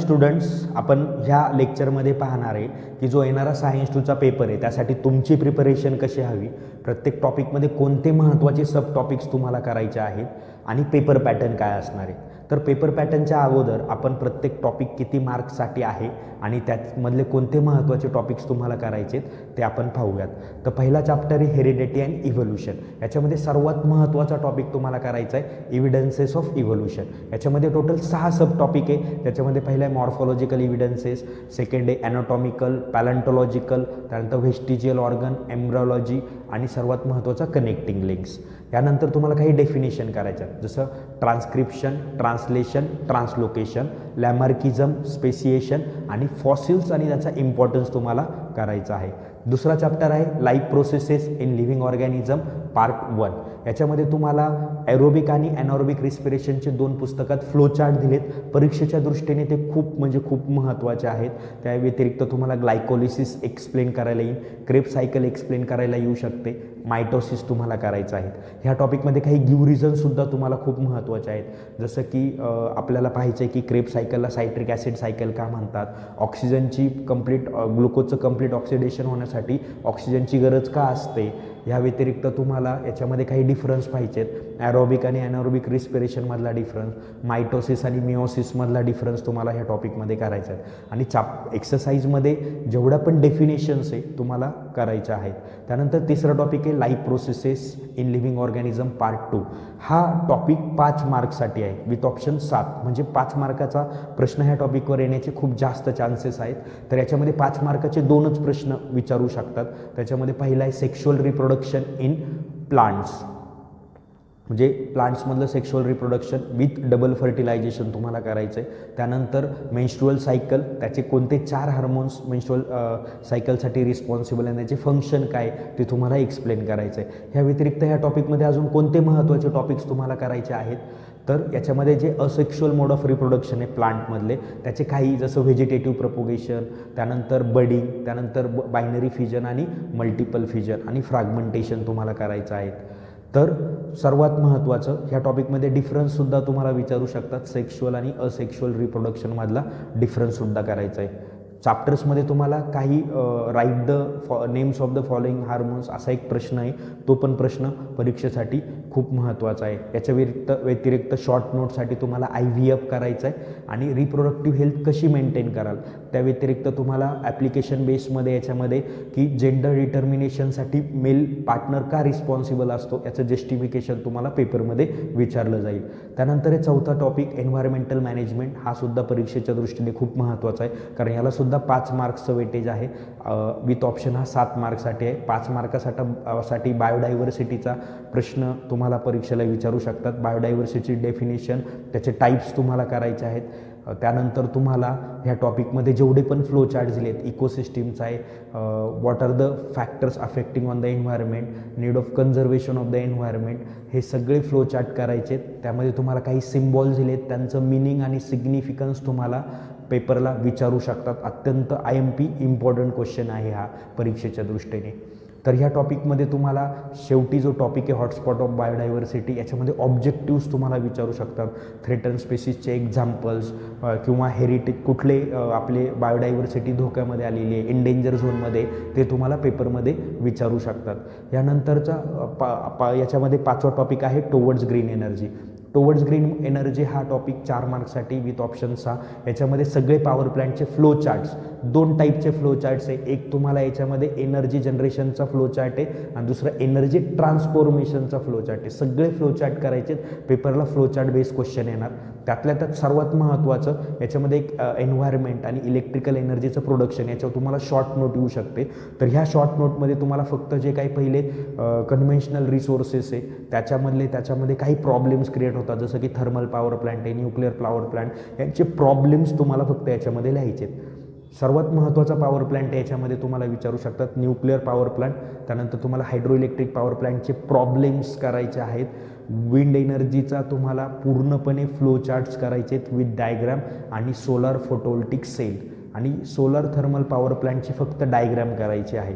Students, आपण ह्या लेक्चरमध्ये पाहणार आहे की जो येणारा सायन्स 2चा पेपर आहे त्यासाठी तुमची प्रिपरेशन कशी हवी, प्रत्येक टॉपिकमध्ये कोणते महत्त्वाचे सब टॉपिक्स तुम्हाला करायचे आहेत आणि पेपर पॅटर्न काय असणार आहे. तर पेपर पॅटर्नच्या अगोदर आपण प्रत्येक टॉपिक किती मार्क्ससाठी आहे आणि त्यामधले कोणते महत्त्वाचे टॉपिक्स तुम्हाला करायचे ते आपण पाहूयात. तर पहिला चॅप्टर आहे हेरिडिटी अँड इव्होल्युशन. याच्यामध्ये सर्वात महत्त्वाचा टॉपिक तुम्हाला करायचा आहे इव्हिडन्सेस ऑफ इव्होल्युशन. याच्यामध्ये टोटल 6 सब टॉपिक आहे. त्याच्यामध्ये पहिला आहे मॉर्फॉलॉजिकल इव्हिडन्सेस, सेकंड आहे ॲनाटॉमिकल, पॅलेंटॉलॉजिकल, त्यानंतर व्हेस्टिजियल ऑर्गन, एम्ब्रियोलॉजी आणि सर्वात महत्त्वाचा कनेक्टिंग लिंक्स. यानंतर तुम्हाला काही डेफिनेशन करायचं आहे, जसं ट्रान्स्क्रिप्शन, ट्रान्सलेशन, ट्रान्सलोकेशन, लॅमार्किझम, स्पेसिएशन आणि फॉसिल्स आणि त्याचा इम्पॉर्टन्स तुम्हाला करायचा आहे. दुसरा चॅप्टर आहे life processes in living organism part 1. याच्यामध्ये तुम्हाला ॲरोबिक आणि ॲनॉरोबिक रिस्पिरेशनचे 2 पुस्तकात फ्लो चार्ट दिलेत. परीक्षेच्या दृष्टीने ते खूप महत्त्वाचे आहेत. त्या व्यतिरिक्त तुम्हाला ग्लायकोलिसिस एक्सप्लेन करायला येईल, क्रेब सायकल एक्सप्लेन करायला येऊ शकते, मायटोसिस तुम्हाला करायचं आहे. ह्या टॉपिकमध्ये काही गिव रिझनसुद्धा तुम्हाला खूप महत्त्वाचे आहेत, जसं की आपल्याला पाहायचं आहे की क्रेब सायकलला सायट्रिक ॲसिड सायकल का म्हणतात, ऑक्सिजनची ग्लुकोजचं कंप्लीट ऑक्सिडेशन होण्यासाठी ऑक्सिजनची गरज का असते. ह्या व्यतिरिक्त तुम्हाला याच्यामध्ये काही डिफरन्स पाहिजेत, ॲरोबिक आणि ॲनॉरोबिक रिस्पिरेशनमधला डिफरन्स, मायटोसिस आणि मिओसिसमधला डिफरन्स तुम्हाला ह्या टॉपिकमध्ये करायचा आहे. आणि एक्सरसाइजमध्ये जेवढ्या पण डेफिनेशन्स आहे तुम्हाला करायच्या आहेत. त्यानंतर तिसरा टॉपिक आहे life processes in living organism part 2. हा टॉपिक 5 मार्क्ससाठी आहे विथ ऑप्शन 7, म्हणजे 5 मार्काचा प्रश्न ह्या टॉपिकवर येण्याचे खूप जास्त चान्सेस आहेत. तर याच्यामध्ये 5 मार्काचे 2च प्रश्न विचारू शकतात. त्याच्यामध्ये पहिला आहे सेक्शुअल रिप्रोडक्शन इन प्लांट्स, म्हणजे प्लांट्समधलं sexual reproduction with double fertilization तुम्हाला करायचं आहे. त्यानंतर मेन्स्ट्रुअल सायकल, त्याचे कोणते 4 हार्मोन्स मेन्स्ट्रुअल सायकलसाठी रिस्पॉन्सिबल आहे, त्याचे फंक्शन काय ते तुम्हाला एक्सप्लेन करायचं आहे. ह्या व्यतिरिक्त ह्या टॉपिकमध्ये अजून कोणते महत्त्वाचे टॉपिक्स तुम्हाला करायचे आहेत, तर याच्यामध्ये जे असेक्शुअल मोड ऑफ रिप्रोडक्शन आहे प्लांटमधले त्याचे काही, जसं व्हेजिटेटिव्ह प्रपोगेशन, त्यानंतर बडिंग, त्यानंतर बायनरी फिजन आणि मल्टिपल फिजन आणि फ्रॅगमेंटेशन तुम्हाला करायचं आहे. तर सर्वात महत्त्वाचं ह्या टॉपिकमध्ये डिफरन्ससुद्धा तुम्हाला विचारू शकतात, सेक्शुअल आणि असेक्शुअल रिप्रोडक्शनमधला डिफरन्ससुद्धा करायचा आहे. चॅप्टर्समध्ये तुम्हाला काही write the names of the following hormones असा एक प्रश्न आहे, तो पण प्रश्न परीक्षेसाठी खूप महत्त्वाचा आहे. याच्या व्यतिरिक्त शॉर्ट नोटसाठी तुम्हाला IVF करायचं आहे आणि रिप्रोडक्टिव्ह हेल्थ कशी मेंटेन कराल. त्या व्यतिरिक्त तुम्हाला ॲप्लिकेशन बेसमध्ये याच्यामध्ये की जेंडर डिटर्मिनेशनसाठी मेल पार्टनर का रिस्पॉन्सिबल असतो याचं जस्टिफिकेशन तुम्हाला पेपरमध्ये विचारलं जाईल. त्यानंतर हे चौथा टॉपिक एन्व्हायरमेंटल मॅनेजमेंट, हा सुद्धा परीक्षेच्या दृष्टीने खूप महत्त्वाचा आहे, कारण याला सुद्धा 5 मार्क्सचं वेटेज आहे. विथ ऑप्शन हा 7 मार्क्ससाठी आहे. 5 मार्कासाठी बायोडायव्हर्सिटीचा प्रश्न तुम्हाला परीक्षेला विचारू शकतात. बायोडायव्हर्सिटी डेफिनेशन, त्याचे टाईप्स तुम्हाला करायचे आहेत. त्यानंतर तुम्हाला ह्या टॉपिकमध्ये जेवढे पण फ्लो चार्ट दिलेत, इकोसिस्टीमचा आहे, what are the factors affecting on the environment, need of conservation of the environment, हे सगळे फ्लो चार्ट करायचे आहेत. त्यामध्ये तुम्हाला काही सिम्बॉल्स दिलेत, त्यांचं मिनिंग आणि सिग्निफिकन्स तुम्हाला पेपरला विचारू शकतात. अत्यंत IMP इम्पॉर्टंट क्वेश्चन आहे हा परीक्षेच्या दृष्टीने. तर ह्या टॉपिकमध्ये तुम्हाला शेवटी जो टॉपिक आहे हॉटस्पॉट ऑफ बायोडायव्हर्सिटी, याच्यामध्ये ऑब्जेक्टिव्स तुम्हाला विचारू शकतात, थ्रेटन स्पेसिसचे एक्झाम्पल्स किंवा हेरिटेज कुठले आपले बायोडायव्हर्सिटी धोक्यामध्ये आलेली आहे, इंडेंजर झोनमध्ये, ते तुम्हाला पेपरमध्ये विचारू शकतात. यानंतरचा याच्यामध्ये 5वा टॉपिक आहे towards green energy. Towards green energy हा टॉपिक 4 मार्क्ससाठी विथ ऑप्शन 6. याच्यामध्ये सगळे पॉवर प्लॅन्टचे फ्लो चार्ट्स, 2 टाईपचे फ्लो चार्ट्स आहे. एक तुम्हाला याच्यामध्ये एनर्जी जनरेशनचा फ्लो चार्ट आहे आणि दुसरं एनर्जी ट्रान्सफॉर्मेशनचा फ्लो चार्ट आहे. सगळे फ्लो चार्ट करायचे, पेपरला फ्लो चार्ट बेस्ड क्वेश्चन येणार. त्यातल्या त्यात सर्वात महत्त्वाचं याच्यामध्ये एक एन्व्हायरमेंट आणि इलेक्ट्रिकल एनर्जीचं प्रोडक्शन, याच्यावर तुम्हाला शॉर्ट नोट येऊ शकते. तर ह्या शॉर्ट नोटमध्ये तुम्हाला फक्त जे काही पहिले कन्व्हेन्शनल रिसोर्सेस आहे त्याच्यामध्ये काही प्रॉब्लेम्स क्रिएट होतात, जसं की थर्मल पॉवर प्लांट आहे, न्यूक्लिअर पॉवर प्लांट, यांचे प्रॉब्लेम्स तुम्हाला फक्त याच्यामध्ये लिहायचे आहेत. सर्वात महत्त्वाचा पॉवर प्लांट याच्यामध्ये तुम्हाला विचारू शकतात, न्यूक्लिअर पॉवर प्लांट. त्यानंतर तुम्हाला हायड्रो इलेक्ट्रिक पॉवर प्लांटचे प्रॉब्लेम्स करायचे आहेत. विंड एनर्जीचा तुम्हाला पूर्णपणे फ्लो चार्ट्स करायचे आहेत विथ डायग्राम, आणि सोलर फोटोवोल्टिक सेल आणि सोलर थर्मल पॉवर प्लांटची फक्त डायग्राम करायची आहे.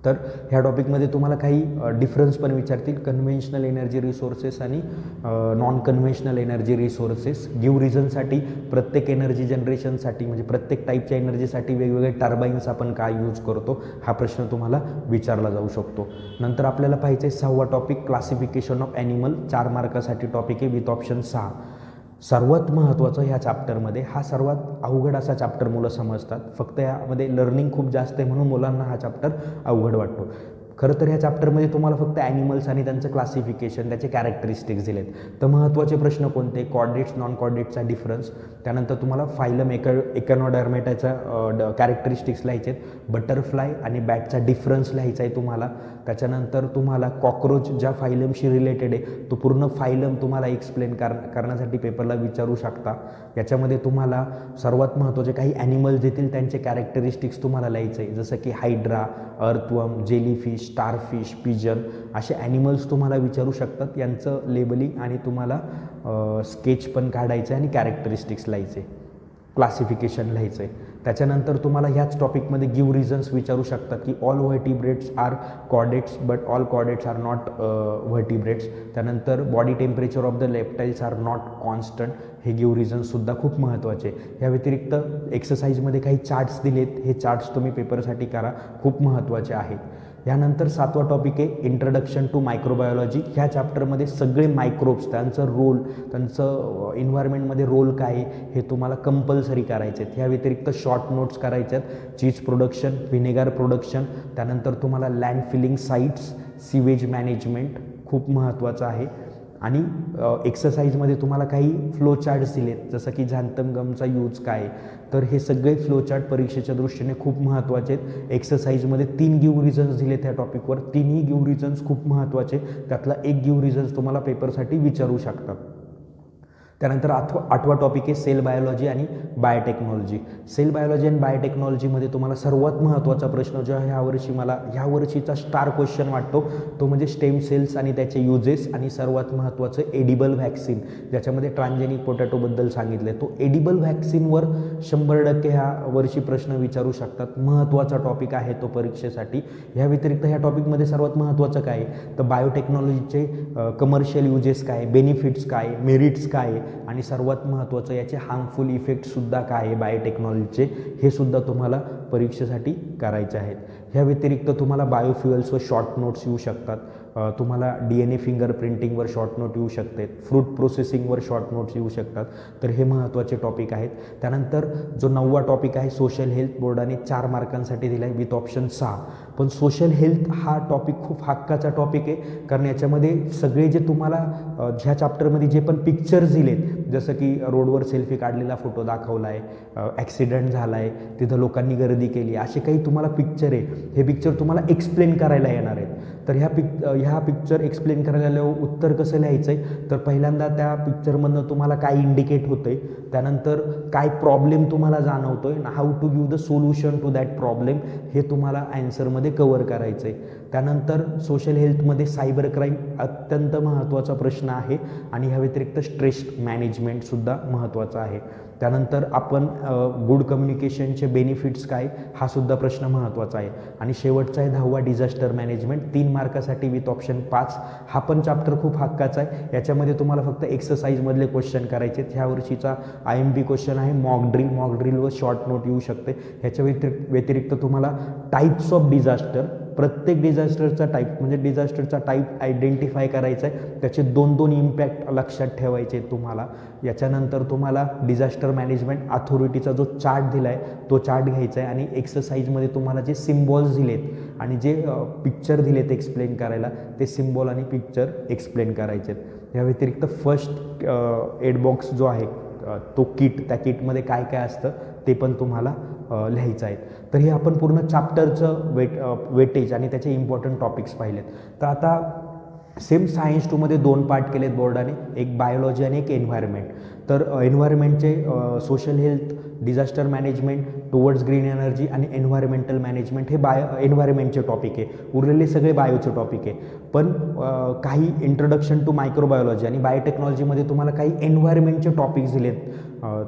तर ह्या टॉपिकमध्ये तुम्हाला काही डिफरन्स पण विचारतील, कन्व्हेन्शनल एनर्जी रिसोर्सेस आणि non conventional energy resources. Give रिझनसाठी प्रत्येक एनर्जी जनरेशनसाठी म्हणजे प्रत्येक टाईपच्या एनर्जीसाठी वेगवेगळे टर्बाईन्स आपण काय यूज करतो, हा प्रश्न तुम्हाला विचारला जाऊ शकतो. नंतर आपल्याला पाहिजे आहे 6वा टॉपिक, क्लासिफिकेशन ऑफ ॲनिमल. 4 मार्कासाठी टॉपिक आहे विथ ऑप्शन 6. सर्वात महत्त्वाचं ह्या चॅप्टरमध्ये, हा सर्वात अवघड असा चॅप्टर मुलं समजतात, फक्त यामध्ये लर्निंग खूप जास्त आहे म्हणून मुलांना हा चॅप्टर अवघड वाटतो. खरं तर ह्या चॅप्टरमध्ये तुम्हाला फक्त ॲनिमल्स आणि त्यांचं क्लासिफिकेशन, त्याचे कॅरेक्टरिस्टिक्स दिलेत. तर महत्त्वाचे प्रश्न कोणते, कॉर्डिनेट्स नॉन कॉर्डिनेट्सचा डिफरन्स, त्यानंतर तुम्हाला फायलम एकेनोडर्मेटाच्या कॅरेक्टरिस्टिक्स लिहायचे आहेत, बटरफ्लाय आणि बॅटचा डिफरन्स लिहायचा आहे तुम्हाला. त्याच्यानंतर तुम्हाला कॉकरोच ज्या फायलमशी रिलेटेड आहे तो पूर्ण फायलम तुम्हाला एक्सप्लेन करण्यासाठी पेपरला विचारू शकता. याच्यामध्ये तुम्हाला सर्वात महत्त्वाचे काही ॲनिमल्स देतील, त्यांचे कॅरेक्टरिस्टिक्स तुम्हाला लिहायचे आहे, जसं की hydra, earthworm, jellyfish, starfish, pigeon असे ॲनिमल्स तुम्हाला विचारू शकतात. यांचं लेबलिंग आणि तुम्हाला स्केच पण काढायचं आहे आणि कॅरेक्टरिस्टिक्स लिहायचे, क्लासिफिकेशन लिहायचं आहे. त्याच्यानंतर तुम्हाला ह्याच टॉपिकमध्ये गिव्ह रिझन्स विचारू शकतात की all vertebrates are chordates but all chordates are not vertebrates. त्यानंतर body temperature of the reptiles are not constant, हे गिव्ह रिझन्ससुद्धा खूप महत्त्वाचे. या व्यतिरिक्त एक्सरसाइजमध्ये काही चार्ट्स दिलेत, हे चार्ट्स तुम्ही पेपरसाठी करा, खूप महत्त्वाचे आहेत. यानंतर 7वा टॉपिक आहे इंट्रोडक्शन टू मायक्रोबायोलॉजी. ह्या चॅप्टरमध्ये सगळे मायक्रोब्स, त्यांचं रोल, त्यांचं इन्व्हायरमेंटमध्ये रोल काय आहे हे तुम्हाला कंपल्सरी करायचे आहेत. ह्या व्यतिरिक्त शॉर्ट नोट्स करायचे आहेत, चीज प्रोडक्शन, व्हिनेगर प्रोडक्शन, त्यानंतर तुम्हाला land filling sites, sewage management खूप महत्त्वाचं आहे. आणि एक्सरसाइजमध्ये तुम्हाला काही फ्लो चार्ट्स दिलेत, जसं की झॅन्थम गमचा यूज काय, तर हे सगळे फ्लो चार्ट परीक्षेच्या दृष्टीने खूप महत्त्वाचे आहेत. एक्सरसाइजमध्ये 3 गिव्ह रिझन्स दिलेत ह्या टॉपिकवर, 3ही गिव्ह रिझन्स खूप महत्त्वाचे, त्यातला एक गिव्ह रिझन्स तुम्हाला पेपरसाठी विचारू शकतात. त्यानंतर 8वा टॉपिक आहे सेल बायोलॉजी आणि बायोटेक्नॉलॉजी. सेल बायोलॉजी आणि बायोटेक्नॉलॉजीमध्ये तुम्हाला सर्वात महत्त्वाचा प्रश्न जो ह्या वर्षीचा स्टार क्वेश्चन वाटतो तो म्हणजे स्टेम सेल्स आणि त्याचे युजेस, आणि सर्वात महत्त्वाचं एडिबल व्हॅक्सिन, ज्याच्यामध्ये ट्रान्सजेनिक पोटॅटोबद्दल सांगितलं आहे. तो एडिबल व्हॅक्सिनवर 100% ह्या वर्षी प्रश्न विचारू शकतात, महत्त्वाचा टॉपिक आहे तो परीक्षेसाठी. ह्या व्यतिरिक्त ह्या टॉपिकमध्ये सर्वात महत्त्वाचं काय आहे तर बायोटेक्नॉलॉजीचे कमर्शियल युजेस काय, बेनिफिट्स काय, मेरिट्स काय, आणि सर्वात महत्त्वाचं याचे हार्मफुल इफेक्टसुद्धा काय आहे बायोटेक्नॉलॉजीचे, हे सुद्धा तुम्हाला परीक्षेसाठी करायचे आहेत. ह्या व्यतिरिक्त तुम्हाला बायोफ्युएल्सवर शॉर्ट नोट्स येऊ शकतात, तुम्हाला DNA फिंगर प्रिंटिंगवर शॉर्ट नोट येऊ शकते, फ्रूट प्रोसेसिंगवर शॉर्ट नोट्स येऊ शकतात. तर हे महत्त्वाचे टॉपिक आहेत. त्यानंतर जो 9वा टॉपिक आहे सोशल हेल्थ, बोर्डाने 4 मार्कांसाठी दिला आहे विथ ऑप्शन 6. पण सोशल हेल्थ हा टॉपिक खूप हक्काचा टॉपिक आहे, कारण याच्यामध्ये सगळे जे तुम्हाला ह्या चॅप्टरमध्ये जे पण पिक्चर्स दिलेत, जसं की रोडवर सेल्फी काढलेला फोटो दाखवला आहे, ॲक्सिडेंट झाला आहे, तिथं लोकांनी गर्दी केली, असे काही तुम्हाला पिक्चर आहे, हे पिक्चर तुम्हाला एक्सप्लेन करायला येणार आहेत. तर ह्या पिक्चर एक्सप्लेन करायला उत्तर कसं लिहायचं आहे तर पहिल्यांदा त्या पिक्चरमधनं तुम्हाला काय इंडिकेट होतं आहे, त्यानंतर काय प्रॉब्लेम तुम्हाला जाणवतो आहे, how to give the solution to that problem, हे तुम्हाला ॲन्सरमध्ये कवर करायचं आहे. त्यानंतर सोशल हेल्थमध्ये सायबर क्राईम अत्यंत महत्त्वाचा प्रश्न आहे, आणि ह्या व्यतिरिक्त स्ट्रेस मॅनेजमेंटसुद्धा महत्त्वाचा आहे. त्यानंतर आपण गुड कम्युनिकेशनचे बेनिफिट्स काय, हा सुद्धा प्रश्न महत्त्वाचा आहे. आणि शेवटचा आहे 10वा डिझास्टर मॅनेजमेंट, 3 मार्कासाठी विथ ऑप्शन 5. हा पण चॅप्टर खूप हक्काचा आहे, याच्यामध्ये तुम्हाला फक्त एक्सरसाइजमधले क्वेश्चन करायचे आहेत. ह्या वर्षीचा IMP क्वेश्चन आहे मॉक ड्रिलवर शॉर्ट नोट येऊ शकते. ह्याच्या व्यतिरिक्त तुम्हाला टाईप्स ऑफ डिझास्टर, प्रत्येक डिझास्टरचा टाईप म्हणजे डिझास्टरचा टाईप आयडेंटिफाय करायचा आहे, त्याचे 2-2 इम्पॅक्ट लक्षात ठेवायचे तुम्हाला. याच्यानंतर तुम्हाला डिझास्टर मॅनेजमेंट अथॉरिटीचा जो चार्ट दिला आहे तो चार्ट घ्यायचा आहे, आणि एक्सरसाइजमध्ये तुम्हाला जे सिम्बॉल्स दिलेत आणि जे पिक्चर दिलेत एक्सप्लेन करायला, ते सिम्बॉल आणि पिक्चर एक्सप्लेन करायचे आहेत. या व्यतिरिक्त फर्स्ट एड बॉक्स जो आहे तो किट, त्या किटमध्ये काय काय असतं ते पण तुम्हाला लिहायचं आहे. तर हे आपण पूर्ण चॅप्टरचं वेटेज आणि त्याचे इम्पॉर्टंट टॉपिक्स पाहिलेत. तर आता सेम सायन्स 2मध्ये 2 पार्ट केलेत बोर्डाने, एक बायोलॉजी आणि एक एन्व्हायरमेंट. तर एन्व्हायरमेंटचे social health, disaster management, towards green energy आणि एन्व्हायरमेंटल मॅनेजमेंट हे एन्व्हायरमेंटचे टॉपिक आहे, उरलेले सगळे बायोचे टॉपिक आहे. पण काही इंट्रोडक्शन टू मायक्रोबायोलॉजी आणि बायोटेक्नॉलॉजीमध्ये तुम्हाला काही एन्व्हायरमेंटचे टॉपिक्स दिलेत,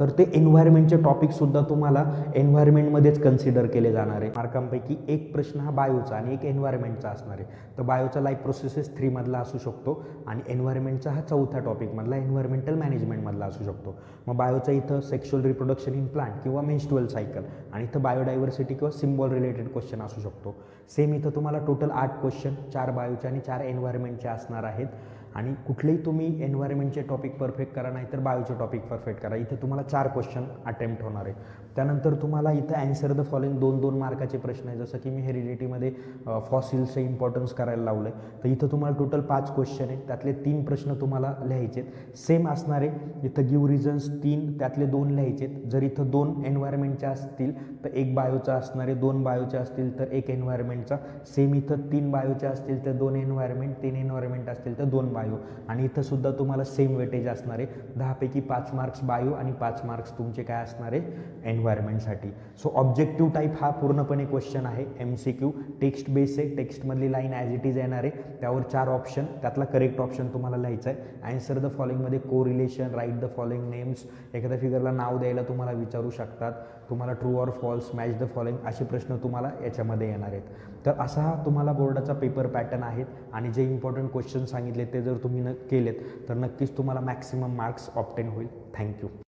तर ते एन्व्हायरमेंटचे टॉपिकसुद्धा तुम्हाला एन्व्हायरमेंटमध्येच कन्सिडर केले जाणार आहे. मार्कांपैकी एक प्रश्न हा बायोचा आणि एक एन्व्हायरमेंटचा असणार आहे. तर बायोचा लाईफ प्रोसेसेस 3 मधला असू शकतो आणि एन्व्हायरमेंटचा हा चौथ्या टॉपिकमधला एन्व्हायरमेंटल मॅनेजमेंटमधला असू शकतो. मग बायोचा इथं सेक्शुअल रिप्रोडक्शन इन प्लांट किंवा मेन्स्ट्रुअल सायकल आणि इथं बायोडायव्हर्सिटी किंवा सिम्बॉल रिलेटेड क्वेश्चन असू शकतो. सेम इथं तुम्हाला टोटल 8 क्वेश्चन 4 बायोचे आणि 4 एन्व्हायरमेंटचे असणार आहेत. आणि कुठलेही तुम्ही एन्व्हायरमेंटचे टॉपिक परफेक्ट करा नाही तर बायोचे टॉपिक परफेक्ट करा. इथे तुम्हाला 4 क्वेश्चन अटेम्प्ट होणार आहे. त्यानंतर तुम्हाला इथं ॲन्सर द फॉलोइंग 2-2 मार्काचे प्रश्न आहे. जसं की मी हेरिडिटीमध्ये फॉसिल्सचं इम्पॉर्टन्स करायला लावलं आहे. तर इथं तुम्हाला टोटल 5 क्वेश्चन आहेत. त्यातले 3 प्रश्न तुम्हाला लिहायचे आहेत. सेम असणार आहे इथं गिव्ह रिझन्स 3 त्यातले 2 लिहायचे आहेत. जर इथं 2 एन्व्हायरमेंटचे असतील तर 1 बायोचा असणार आहे, 2 बायोचे असतील तर 1 एन्व्हायरमेंटचा. सेम इथं 3 बायोचे असतील तर 2 एन्व्हायरमेंट, 3 एन्व्हायरमेंट असतील तर 2 बायो. आणि इथं सुद्धा तुम्हाला सेम वेटेज असणार आहे. 10 पैकी 5 मार्क्स बायो आणि 5 मार्क्स तुमचे काय असणार आहे एन्व्हायरमेंटसाठी. सो ऑब्जेक्टिव्ह टाईप हा पूर्णपणे क्वेश्चन आहे. MCQ टेक्स्ट बेस आहे. टेक्स्टमधली लाईन ॲज इट इज येणार आहे. त्यावर 4 ऑप्शन, त्यातला करेक्ट ऑप्शन तुम्हाला लिहायचा आहे. ॲन्सर द फॉलोइंगमध्ये correlation, write the following names, एखाद्या फिगरला नाव द्यायला तुम्हाला विचारू शकतात. तुम्हाला true or false, match the following असे प्रश्न तुम्हाला याच्यामध्ये येणार आहेत. तर असा हा तुम्हाला बोर्डाचा पेपर पॅटर्न आहे आणि जे इम्पॉर्टंट क्वेश्चन सांगितले ते जर तुम्ही केलेत तर नक्कीच तुम्हाला मॅक्सिमम मार्क्स ऑब्टेन होईल. थँक्यू.